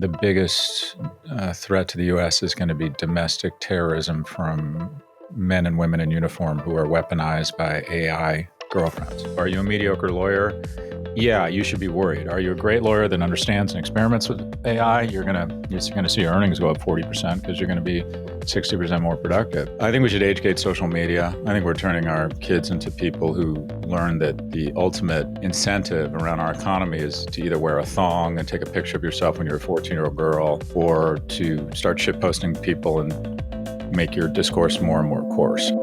the biggest threat to the U.S. is going to be domestic terrorism from men and women in uniform who are weaponized by AI girlfriends. Are you a mediocre lawyer? Yeah, you should be worried. Are you a great lawyer that understands and experiments with AI? You're gonna see your earnings go up 40% because you're gonna be 60% more productive. I think we should age gate social media. I think we're turning our kids into people who learn that the ultimate incentive around our economy is to either wear a thong and take a picture of yourself when you're a 14-year-old girl, or to start shitposting people and make your discourse more and more coarse.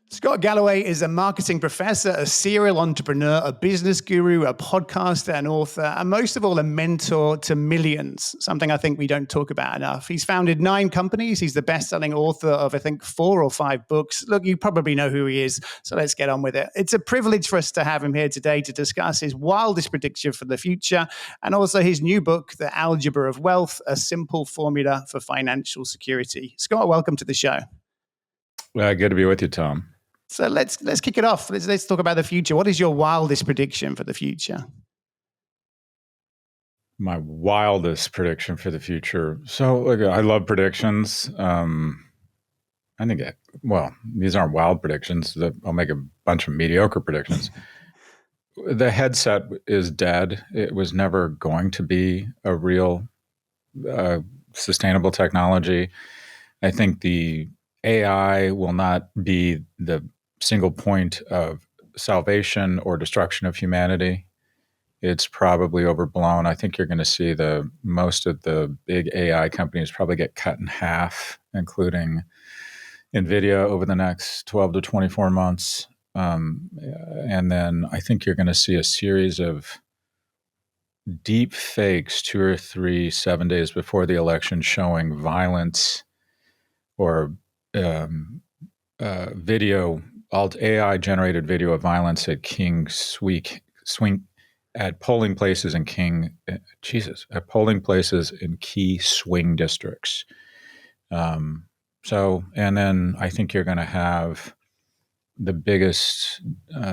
Scott Galloway is a marketing professor, a serial entrepreneur, a business guru, a podcaster, an author, and most of all, a mentor to millions, something I think we don't talk about enough. He's founded 9 companies. He's the best-selling author of, I think, 4 or 5 books. Look, you probably know who he is, so let's get on with it. It's a privilege for us to have him here today to discuss his wildest prediction for the future, and also his new book, The Algebra of Wealth, A Simple Formula for Financial Security. Scott, welcome to the show. Good to be with you, Tom. So let's kick it off. Let's talk about the future. What is your wildest prediction for the future? My wildest prediction for the future. So look, I love predictions. I think, these aren't wild predictions. I'll make a bunch of mediocre predictions. The headset is dead. It was never going to be a real sustainable technology. I think the AI will not be the single point of salvation or destruction of humanity. It's probably overblown. I think you're going to see most of the big AI companies probably get cut in half, including NVIDIA, over the next 12 to 24 months. And then I think you're going to see a series of deep fakes 2 or 3, 7 days before the election showing violence or AI generated video of violence at at polling places in polling places in key swing districts. And then I think you're going to have the biggest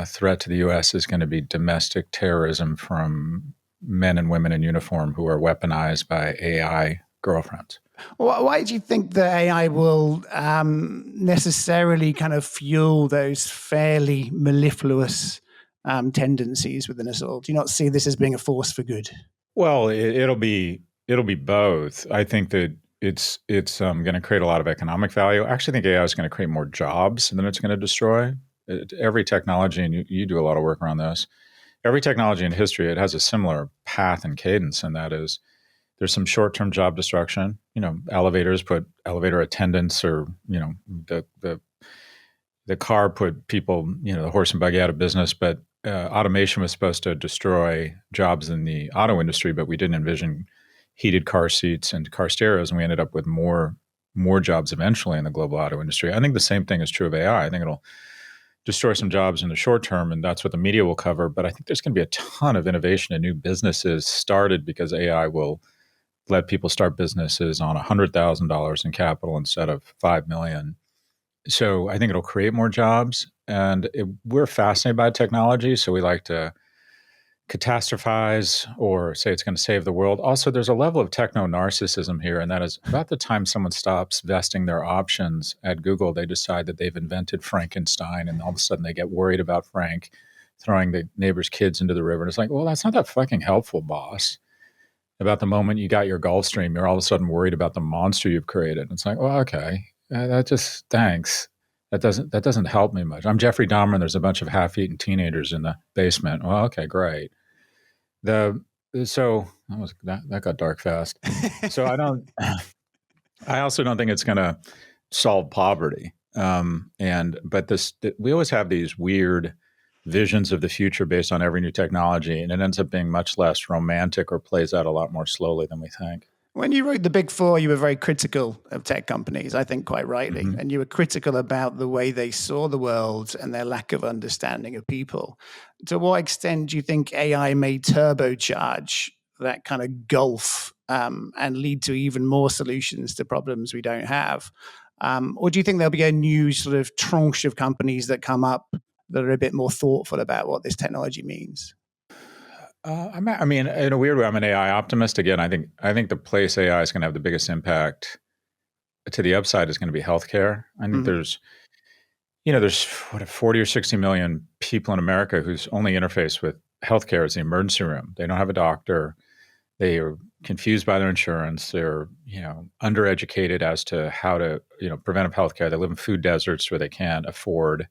threat to the U.S. is going to be domestic terrorism from men and women in uniform who are weaponized by AI girlfriends. Why do you think that AI will necessarily kind of fuel those fairly mellifluous tendencies within us all? Do you not see this as being a force for good? Well, it'll be both. I think that it's going to create a lot of economic value. I actually think AI is going to create more jobs than it's going to destroy. Every technology, and you do a lot of work around this, every technology in history, it has a similar path and cadence, and that is there's some short-term job destruction. Elevators put elevator attendants, or the car put people, the horse and buggy out of business. But automation was supposed to destroy jobs in the auto industry, but we didn't envision heated car seats and car stereos, and we ended up with more jobs eventually in the global auto industry. I think the same thing is true of AI. I think it'll destroy some jobs in the short term, and that's what the media will cover. But I think there's going to be a ton of innovation and new businesses started because AI will let people start businesses on $100,000 in capital instead of $5 million. So I think it'll create more jobs. And we're fascinated by technology, so we like to catastrophize or say it's going to save the world. Also, there's a level of techno-narcissism here, and that is about the time someone stops vesting their options at Google, they decide that they've invented Frankenstein, and all of a sudden they get worried about Frank throwing the neighbor's kids into the river. And it's like, well, that's not that fucking helpful, boss. About the moment you got your Gulfstream, you're all of a sudden worried about the monster you've created. It's like, well, okay, that just thanks. That doesn't help me much. I'm Jeffrey Dahmer, and there's a bunch of half-eaten teenagers in the basement. Well, okay, great. That got dark fast. So I also don't think it's going to solve poverty. But we always have these weird visions of the future based on every new technology, and it ends up being much less romantic or plays out a lot more slowly than we think. When you wrote The Big Four, you were very critical of tech companies, I think quite rightly. Mm-hmm. And you were critical about the way they saw the world and their lack of understanding of people. To what extent do you think AI may turbocharge that kind of gulf and lead to even more solutions to problems we don't have? Or do you think there'll be a new sort of tranche of companies that come up that are a bit more thoughtful about what this technology means? I mean, in a weird way, I'm an AI optimist. Again, I think the place AI is going to have the biggest impact to the upside is going to be healthcare. I think Hmm. there's what 40 or 60 million people in America whose only interface with healthcare is the emergency room. They don't have a doctor. They are confused by their insurance. They're undereducated as to how to preventive healthcare. They live in food deserts where they can't afford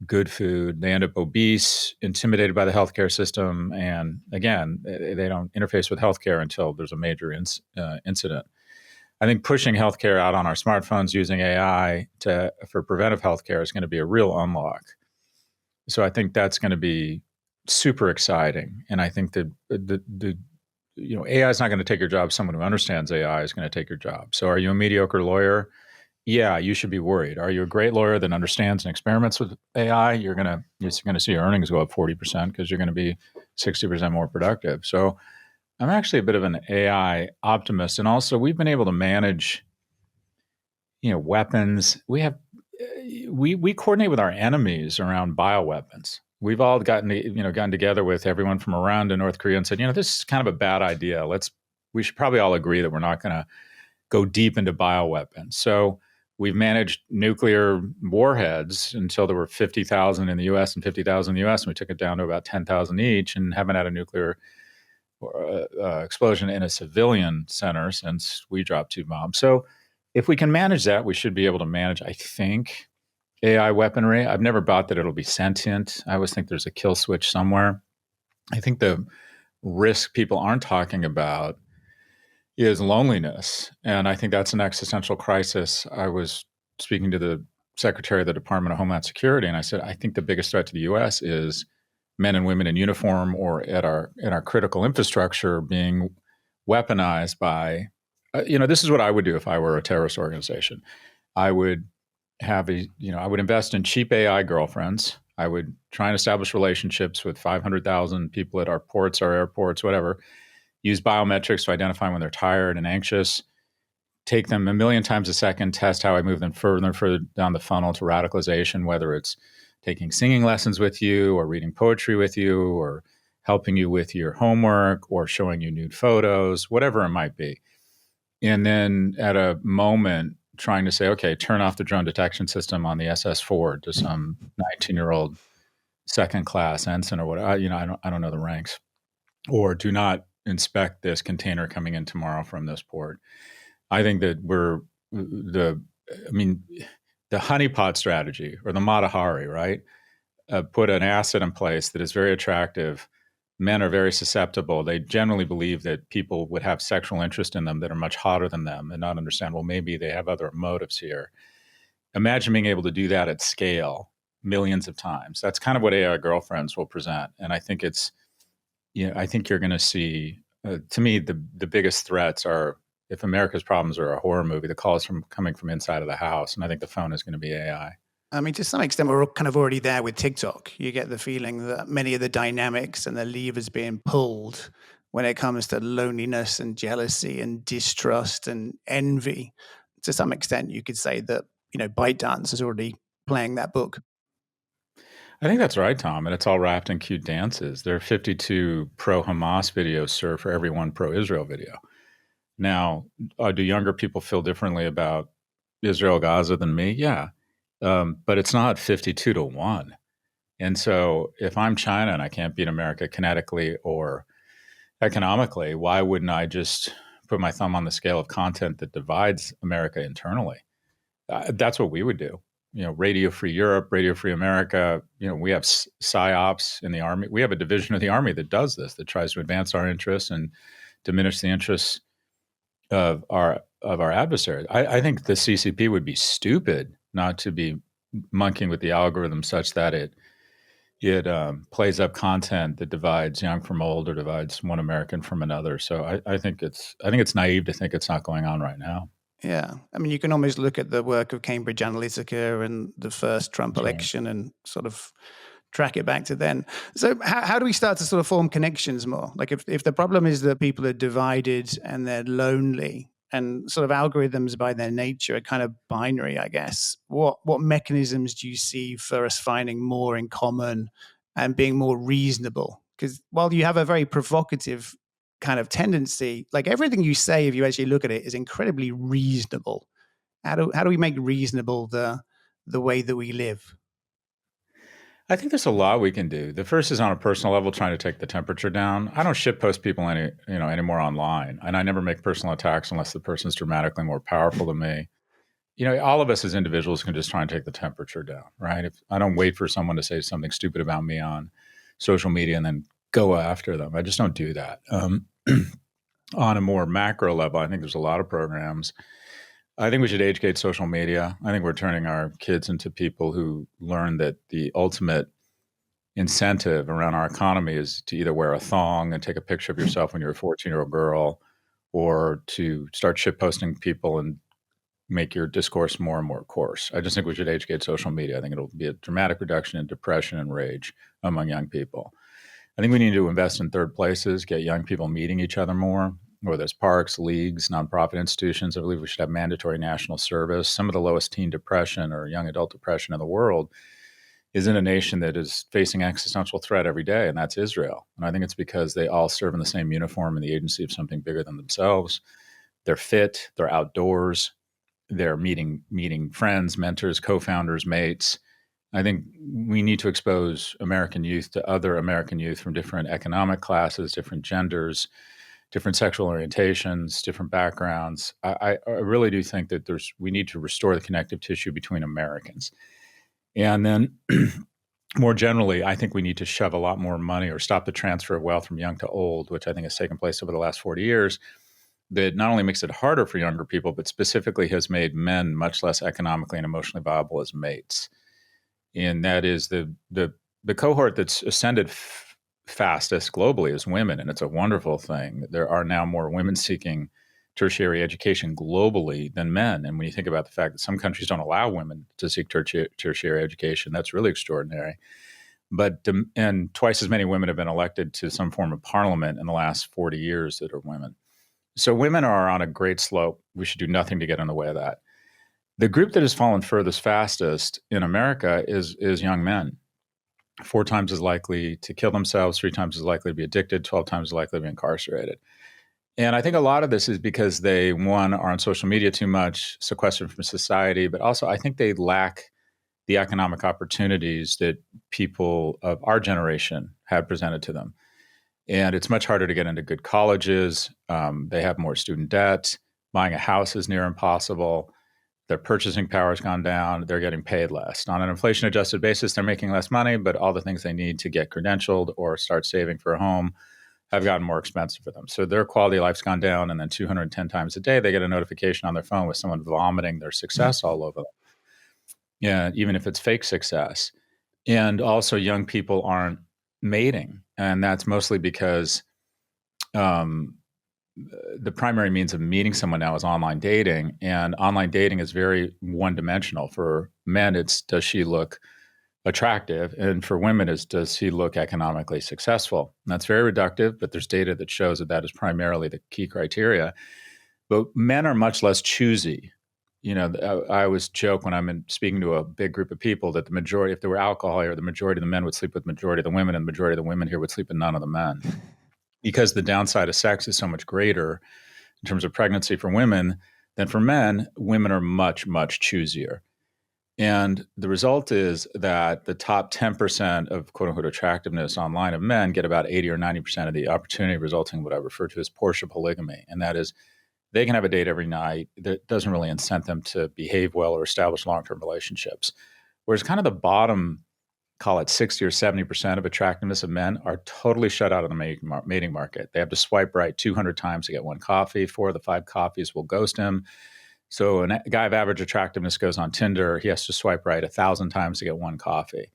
good food. They end up obese, intimidated by the healthcare system, and again, they don't interface with healthcare until there's a major incident. I think pushing healthcare out on our smartphones using AI for preventive healthcare is going to be a real unlock. So I think that's going to be super exciting, and I think that the AI is not going to take your job. Someone who understands AI is going to take your job. So are you a mediocre lawyer? Yeah, you should be worried. Are you a great lawyer that understands and experiments with AI? You're gonna see your earnings go up 40% because you're going to be 60% more productive. So I'm actually a bit of an AI optimist, and also we've been able to manage weapons. We coordinate with our enemies around bioweapons. We've all gotten together with everyone from around to North Korea and said, this is kind of a bad idea. We should probably all agree that we're not going to go deep into bioweapons. So we've managed nuclear warheads until there were 50,000 in the U.S. and 50,000 in the U.S. And we took it down to about 10,000 each, and haven't had a nuclear explosion in a civilian center since we dropped 2 bombs. So if we can manage that, we should be able to manage, I think, AI weaponry. I've never bought that it'll be sentient. I always think there's a kill switch somewhere. I think the risk people aren't talking about is loneliness. And I think that's an existential crisis. I was speaking to the Secretary of the Department of Homeland Security, and I said, I think the biggest threat to the U.S. is men and women in uniform or at our critical infrastructure being weaponized by, this is what I would do if I were a terrorist organization. I would I would invest in cheap AI girlfriends. I would try and establish relationships with 500,000 people at our ports, our airports, whatever. Use biometrics to identify when they're tired and anxious. Take them a million times a second, test how I move them further and further down the funnel to radicalization, whether it's taking singing lessons with you or reading poetry with you or helping you with your homework or showing you nude photos, whatever it might be. And then at a moment, trying to say, okay, turn off the drone detection system on the SS4 to some 19-year-old second class ensign or whatever. I don't know the ranks. Or do not inspect this container coming in tomorrow from this port. I think that the honeypot strategy or the Matahari, right? Put an asset in place that is very attractive. Men are very susceptible. They generally believe that people would have sexual interest in them that are much hotter than them and not understand, well, maybe they have other motives here. Imagine being able to do that at scale millions of times. That's kind of what AI girlfriends will present. And I think I think you're going to see, to me, the biggest threats are if America's problems are a horror movie, the calls coming from inside of the house. And I think the phone is going to be AI. I mean, to some extent, we're kind of already there with TikTok. You get the feeling that many of the dynamics and the levers being pulled when it comes to loneliness and jealousy and distrust and envy. To some extent, you could say that, ByteDance is already playing that book. I think that's right, Tom. And it's all wrapped in cute dances. There are 52 pro Hamas videos served for every one pro Israel video. Now, do younger people feel differently about Israel Gaza than me? Yeah. But it's not 52-1. And so if I'm China and I can't beat America kinetically or economically, why wouldn't I just put my thumb on the scale of content that divides America internally? That's what we would do. Radio Free Europe, Radio Free America. We have psyops in the army. We have a division of the army that does this, that tries to advance our interests and diminish the interests of our adversaries. I think the CCP would be stupid not to be monkeying with the algorithm such that it plays up content that divides young from old or divides one American from another. So I think it's naive to think it's not going on right now. Yeah. I mean, you can almost look at the work of Cambridge Analytica and the first Trump That's right. election and sort of track it back to then. So how do we start to sort of form connections more? Like if the problem is that people are divided and they're lonely, and sort of algorithms by their nature are kind of binary, I guess. What mechanisms do you see for us finding more in common and being more reasonable? Because while you have a very provocative kind of tendency, like everything you say, if you actually look at it, is incredibly reasonable. How do we make reasonable the way that we live? I think there's a lot we can do. The first is on a personal level, trying to take the temperature down. I don't shitpost people anymore online, and I never make personal attacks unless the person's dramatically more powerful than me. All of us as individuals can just try and take the temperature down, right? If I don't wait for someone to say something stupid about me on social media and then go after them, I just don't do that. On a more macro level, I think there's a lot of programs. I think we should age gate social media. I think we're turning our kids into people who learn that the ultimate incentive around our economy is to either wear a thong and take a picture of yourself when you're a 14-year-old girl, or to start shit posting people and make your discourse more and more coarse. I just think we should educate social media. I think it'll be a dramatic reduction in depression and rage among young people. I think we need to invest in third places, get young people meeting each other more, whether it's parks, leagues, nonprofit institutions. I believe we should have mandatory national service. Some of the lowest teen depression or young adult depression in the world is in a nation that is facing existential threat every day, and that's Israel. And I think it's because they all serve in the same uniform in the agency of something bigger than themselves. They're fit, they're outdoors, they're meeting friends, mentors, co-founders, mates. I think we need to expose American youth to other American youth from different economic classes, different genders, different sexual orientations, different backgrounds. I really do think that we need to restore the connective tissue between Americans. And then more generally, I think we need to shove a lot more money or stop the transfer of wealth from young to old, which I think has taken place over the last 40 years, that not only makes it harder for younger people, but specifically has made men much less economically and emotionally viable as mates. And that is the cohort that's ascended fastest globally is women, and it's a wonderful thing. There are now more women seeking tertiary education globally than men. And when you think about the fact that some countries don't allow women to seek tertiary education, that's really extraordinary. And twice as many women have been elected to some form of parliament in the last 40 years that are women. So women are on a great slope. We should do nothing to get in the way of that. The group that has fallen furthest fastest in America is young men. 4 times as likely to kill themselves, 3 times as likely to be addicted, 12 times as likely to be incarcerated. And I think a lot of this is because they, one, are on social media too much, sequestered from society, but also I think they lack the economic opportunities that people of our generation had presented to them. And it's much harder to get into good colleges. They have more student debt. Buying a house is near impossible. Their purchasing power has gone down. They're getting paid less. On an inflation-adjusted basis, they're making less money, but all the things they need to get credentialed or start saving for a home have gotten more expensive for them. So their quality of life's gone down, and then 210 times a day, they get a notification on their phone with someone vomiting their success all over them. Yeah, even if it's fake success. And also young people aren't mating, and that's mostly because the primary means of meeting someone now is online dating, and online dating is very one-dimensional. For men, it's does she look attractive, and for women, it's does he look economically successful. And that's very reductive, but there's data that shows that that is primarily the key criteria. But men are much less choosy. I always joke when I'm speaking to a big group of people that the majority, if there were alcohol here, the majority of the men would sleep with the majority of the women, and the majority of the women here would sleep with none of the men. Because the downside of sex is so much greater in terms of pregnancy for women than for men, women are much, much choosier. And the result is that the top 10% of quote unquote attractiveness online of men get about 80 or 90% of the opportunity, resulting in what I refer to as Porsche polygamy. And that is they can have a date every night that doesn't really incent them to behave well or establish long-term relationships. Whereas kind of the bottom, call it 60 or 70% of attractiveness of men are totally shut out of the mating market. They have to swipe right 200 times to get one coffee. 4 of the 5 coffees will ghost him. So a guy of average attractiveness goes on Tinder. He has to swipe right 1,000 times to get one coffee.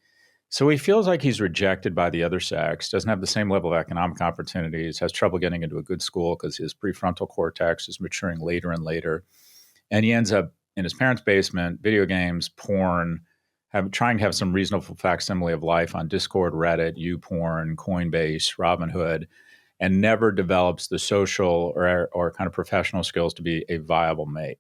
So he feels like he's rejected by the other sex, doesn't have the same level of economic opportunities, has trouble getting into a good school because his prefrontal cortex is maturing later and later. And he ends up in his parents' basement, video games, porn, trying to have some reasonable facsimile of life on Discord, Reddit, YouPorn, Coinbase, Robinhood. and never develops the social or kind of professional skills to be a viable mate.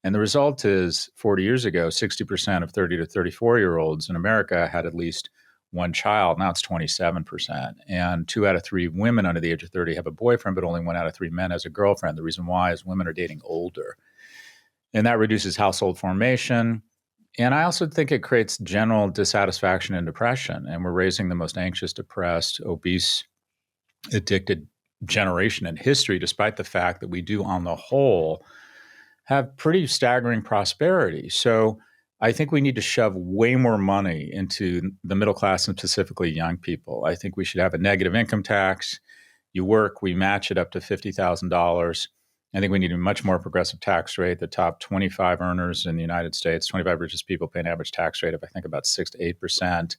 And the result is 40 years ago, 60% of 30 to 34-year-olds in America had at least one child. Now it's 27%. And 2 out of 3 women under the age of 30 have a boyfriend, but only 1 out of 3 men has a girlfriend. The reason why is women are dating older. And that reduces household formation. And I also think it creates general dissatisfaction and depression. And we're raising the most anxious, depressed, obese, addicted generation in history, despite the fact that we do, on the whole, have pretty staggering prosperity. So I think we need to shove way more money into the middle class and specifically young people. I think we should have a negative income tax. You work, we match it up to $50,000. I think we need a much more progressive tax rate. The top 25 earners in the United States, 25 richest people, pay an average tax rate of, I think, about 6 to 8%.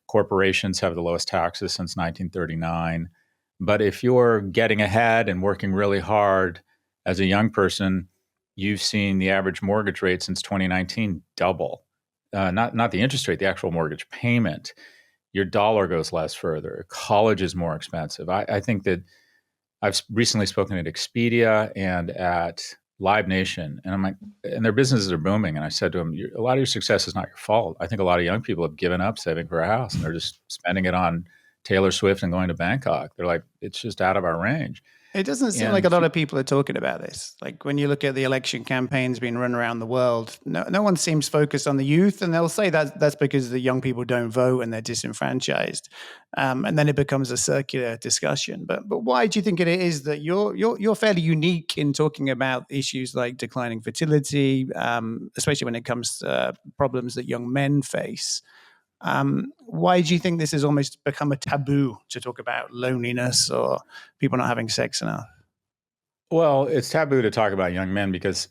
Corporations have the lowest taxes since 1939. But if you're getting ahead and working really hard as a young person, you've seen the average mortgage rate since 2019 double. Not the interest rate, the actual mortgage payment. Your dollar goes less further. College is more expensive. I think that I've recently spoken at Expedia and at Live Nation, and I'm like, and their businesses are booming. And I said to them, a lot of your success is not your fault. I think a lot of young people have given up saving for a house, and they're just spending it on Taylor Swift and going to Bangkok. They're like, it's just out of our range. It doesn't seem like a lot of people are talking about this. Like when you look at the election campaigns being run around the world, no one seems focused on the youth, and they'll say that that's because the young people don't vote and they're disenfranchised, and then it becomes a circular discussion. But why do you think it is that you're fairly unique in talking about issues like declining fertility, especially when it comes to problems that young men face? Why do you think this has almost become a taboo to talk about loneliness or people not having sex enough? Well, it's taboo to talk about young men because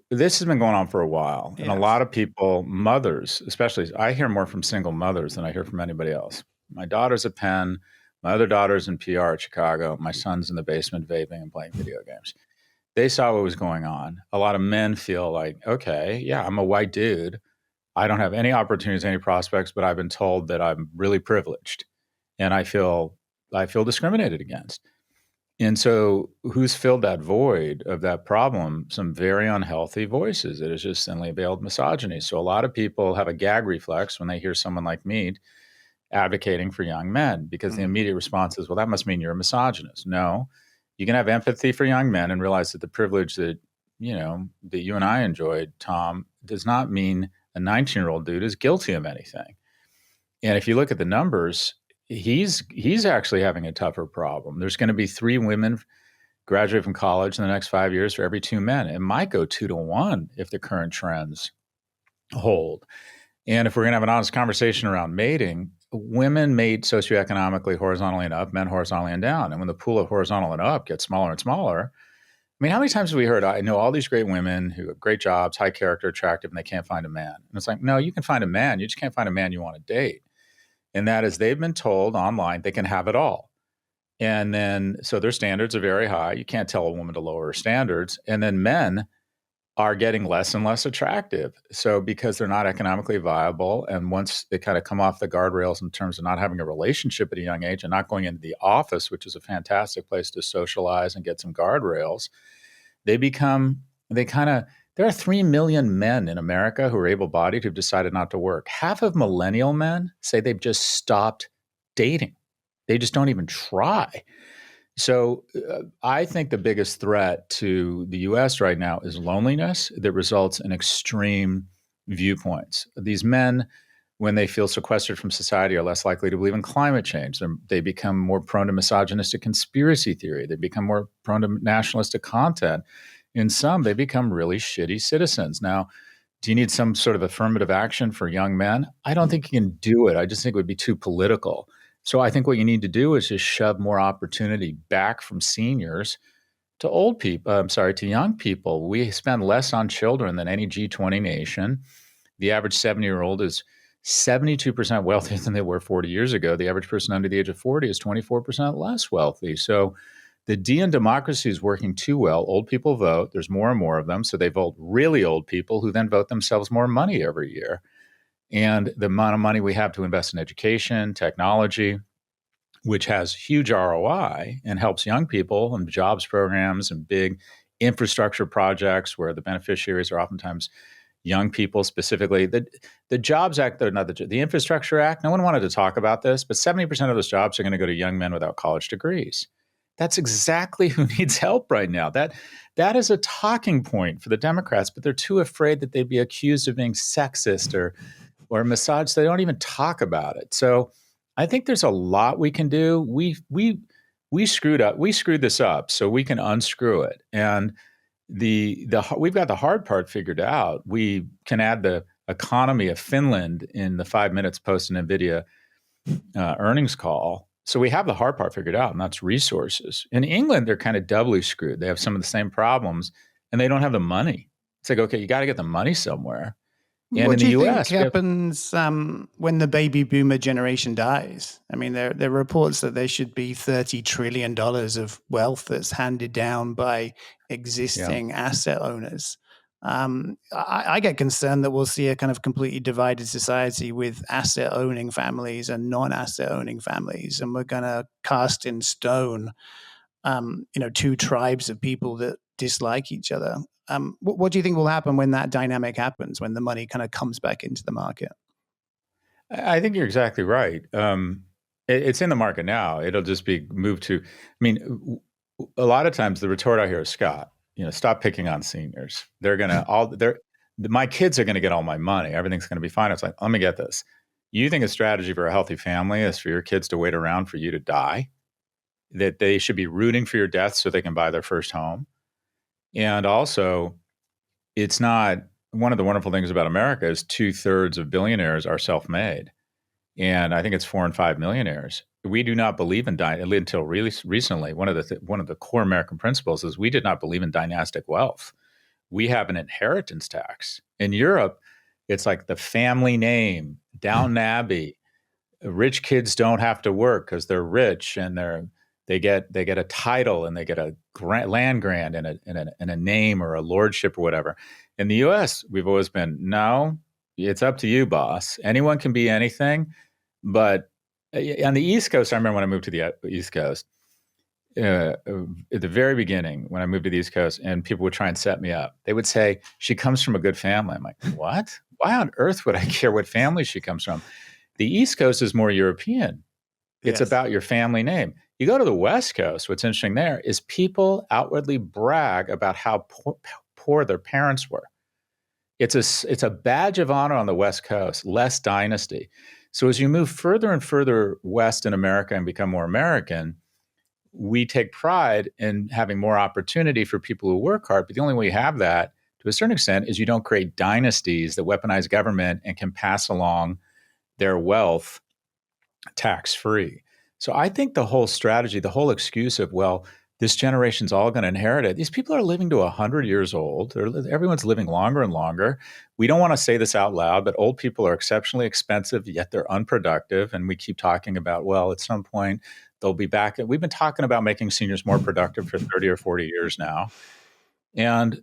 this has been going on for a while. And a Yes. lot of people, mothers, especially, I hear more from single mothers than I hear from anybody else. My daughter's at Penn. My other daughter's in PR at Chicago. My son's in the basement vaping and playing video games. They saw what was going on. A lot of men feel like, okay, yeah, I'm a white dude. I don't have any opportunities, any prospects, but I've been told that I'm really privileged, and I feel discriminated against. And so, who's filled that void of that problem? Some very unhealthy voices. It is just thinly veiled misogyny. So, a lot of people have a gag reflex when they hear someone like me advocating for young men because the immediate response is, well, that must mean you're a misogynist. No, you can have empathy for young men and realize that the privilege that you and I enjoyed, Tom, does not mean a 19-year-old dude is guilty of anything. And if you look at the numbers, he's actually having a tougher problem. There's going to be 3 women graduate from college in the next 5 years for every 2 men. It might go 2 to 1 if the current trends hold. And if we're going to have an honest conversation around mating, women mate socioeconomically horizontally and up, men horizontally and down. And when the pool of horizontal and up gets smaller and smaller, I mean, how many times have we heard, I know all these great women who have great jobs, high character, attractive, and they can't find a man. And it's like, no, you can find a man. You just can't find a man you want to date. And that is they've been told online they can have it all. And then, so their standards are very high. You can't tell a woman to lower her standards. And then men are getting less and less attractive. So because they're not economically viable, and once they kind of come off the guardrails in terms of not having a relationship at a young age and not going into the office, which is a fantastic place to socialize and get some guardrails, there are 3 million men in America who are able-bodied who've decided not to work. Half of millennial men say they've just stopped dating. They just don't even try. So I think the biggest threat to the U.S. right now is loneliness that results in extreme viewpoints. These men, when they feel sequestered from society, are less likely to believe in climate change. They become more prone to misogynistic conspiracy theory. They become more prone to nationalistic content. In some, they become really shitty citizens. Now, do you need some sort of affirmative action for young men? I don't think you can do it. I just think it would be too political. So I think what you need to do is just shove more opportunity back from seniors to old people. To young people. We spend less on children than any G20 nation. The average 70-year-old is 72% wealthier than they were 40 years ago. The average person under the age of 40 is 24% less wealthy. So the DN democracy is working too well. Old people vote. There's more and more of them. So they vote really old people who then vote themselves more money every year. And the amount of money we have to invest in education, technology, which has huge ROI and helps young people and jobs programs and big infrastructure projects where the beneficiaries are oftentimes young people specifically. The Jobs Act, not the Infrastructure Act, no one wanted to talk about this, but 70% of those jobs are going to go to young men without college degrees. That's exactly who needs help right now. That is a talking point for the Democrats, but they're too afraid that they'd be accused of being sexist or misogynist. They don't even talk about it. So I think there's a lot we can do. We screwed up. We screwed this up, so we can unscrew it. And we've got the hard part figured out. We can add the economy of Finland in the 5 minutes post an NVIDIA earnings call. So we have the hard part figured out, and that's resources. In England, they're kind of doubly screwed. They have some of the same problems, and they don't have the money. It's like, okay, you got to get the money somewhere. And What in do the you think U.S., happens when the baby boomer generation dies? I mean, there are reports that there should be $30 trillion of wealth that's handed down by yeah, existing asset owners. I get concerned that we'll see a kind of completely divided society with asset owning families and non-asset owning families, and we're going to cast in stone, two tribes of people that dislike each other. What do you think will happen when that dynamic happens, when the money kind of comes back into the market? I think you're exactly right. It's in the market now. It'll just be moved to. I mean, a lot of times the retort I hear is, Scott, stop picking on seniors. They're gonna all. My kids are gonna get all my money. Everything's gonna be fine. It's like, let me get this. You think a strategy for a healthy family is for your kids to wait around for you to die? That they should be rooting for your death so they can buy their first home? And also, it's not one of the wonderful things about America is 2/3 of billionaires are self-made, and I think it's 4 and 5 millionaires. We do not believe in until really recently. One of the core American principles is we did not believe in dynastic wealth. We have an inheritance tax. In Europe, it's like the family name, Downton Abbey. Rich kids don't have to work because they're rich and they get a title and they get a land grant and a name or a lordship or whatever. In the U.S., we've always been, no, it's up to you, boss. Anyone can be anything. But on the East Coast, I remember when I moved to the East Coast, at the very beginning, when I moved to the East Coast, and people would try and set me up, they would say, she comes from a good family. I'm like, what? Why on earth would I care what family she comes from? The East Coast is more European. It's Yes. about your family name. You go to the West Coast, what's interesting there is people outwardly brag about how poor their parents were. It's a badge of honor on the West Coast, less dynasty. So as you move further and further west in America and become more American, we take pride in having more opportunity for people who work hard. But the only way you have that, to a certain extent, is you don't create dynasties that weaponize government and can pass along their wealth tax free. So I think the whole strategy, the whole excuse of, well, this generation's all going to inherit it. These people are living to 100 years old. Everyone's living longer and longer. We don't want to say this out loud, but old people are exceptionally expensive, yet they're unproductive. And we keep talking about, well, at some point they'll be back. We've been talking about making seniors more productive for 30 or 40 years now. And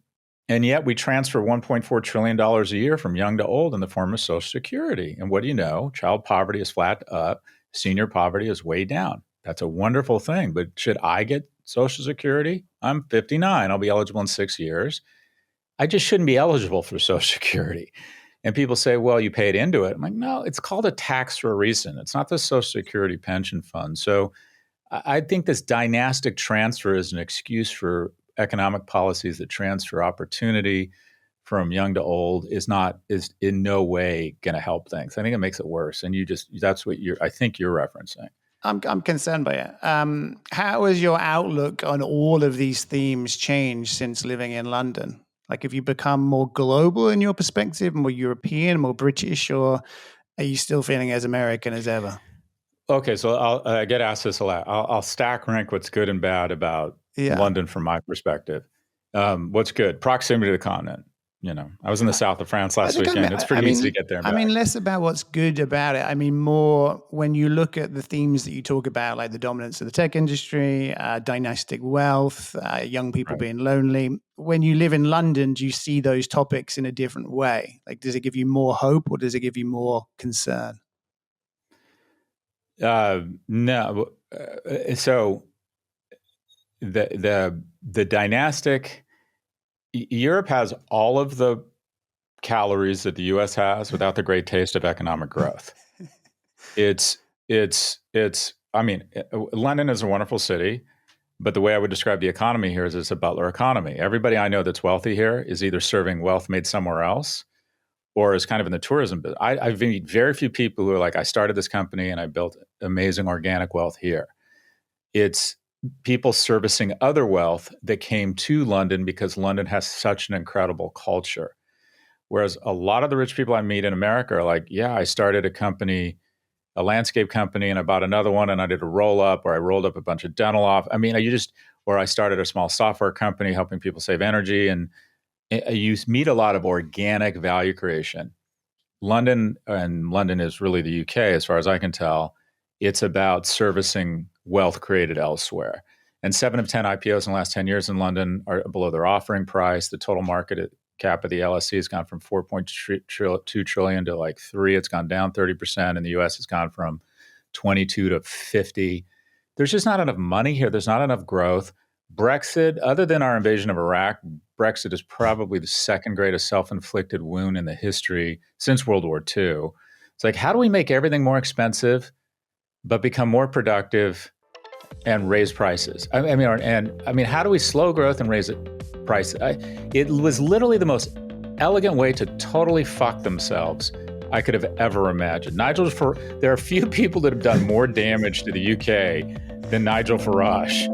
yet we transfer $1.4 trillion a year from young to old in the form of Social Security. And what do you know? Child poverty is flat up. Senior poverty is way down. That's a wonderful thing. But should I get Social Security? I'm 59. I'll be eligible in 6 years. I just shouldn't be eligible for Social Security. And people say, well, you paid into it. I'm like, no, it's called a tax for a reason. It's not the Social Security pension fund. So I think this dynastic transfer is an excuse for economic policies that transfer opportunity from young to old is in no way going to help things. I think it makes it worse. And that's what I think you're referencing. I'm concerned by it. How has your outlook on all of these themes changed since living in London? Like, have you become more global in your perspective, more European, more British, or are you still feeling as American as ever? Okay, so I get asked this a lot. I'll stack rank what's good and bad about Yeah. London from my perspective. What's good? Proximity to the continent. I was in the south of France I last think weekend. It's pretty easy to get there and back. less about what's good about it. I mean, more when you look at the themes that you talk about, like the dominance of the tech industry, dynastic wealth, young people Right. being lonely. When you live in London, do you see those topics in a different way? Like, does it give you more hope or does it give you more concern? No. So the dynastic Europe has all of the calories that the U.S. has without the great taste of economic growth. It's it's. I mean, London is a wonderful city, but the way I would describe the economy here is it's a butler economy. Everybody I know that's wealthy here is either serving wealth made somewhere else or is kind of in the tourism business. I've met very few people who are like, I started this company and I built amazing organic wealth here. It's people servicing other wealth that came to London because London has such an incredible culture. Whereas a lot of the rich people I meet in America are like, yeah, I started a company, a landscape company, and I bought another one and I did a roll up, or I rolled up a bunch of dental off. I mean, or I started a small software company helping people save energy. And you meet a lot of organic value creation. London is really the UK, as far as I can tell. It's about servicing wealth created elsewhere. And 7 of 10 IPOs in the last 10 years in London are below their offering price. The total market cap of the LSE has gone from 4.2 trillion to like 3. It's gone down 30%. In the US, it's gone from 22 to 50. There's just not enough money here. There's not enough growth. Brexit, other than our invasion of Iraq, Brexit is probably the second greatest self-inflicted wound in the history since World War II. It's like, how do we make everything more expensive, but become more productive and raise prices? I mean, how do we slow growth and raise prices? It was literally the most elegant way to totally fuck themselves I could have ever imagined. There are few people that have done more damage to the UK than Nigel Farage.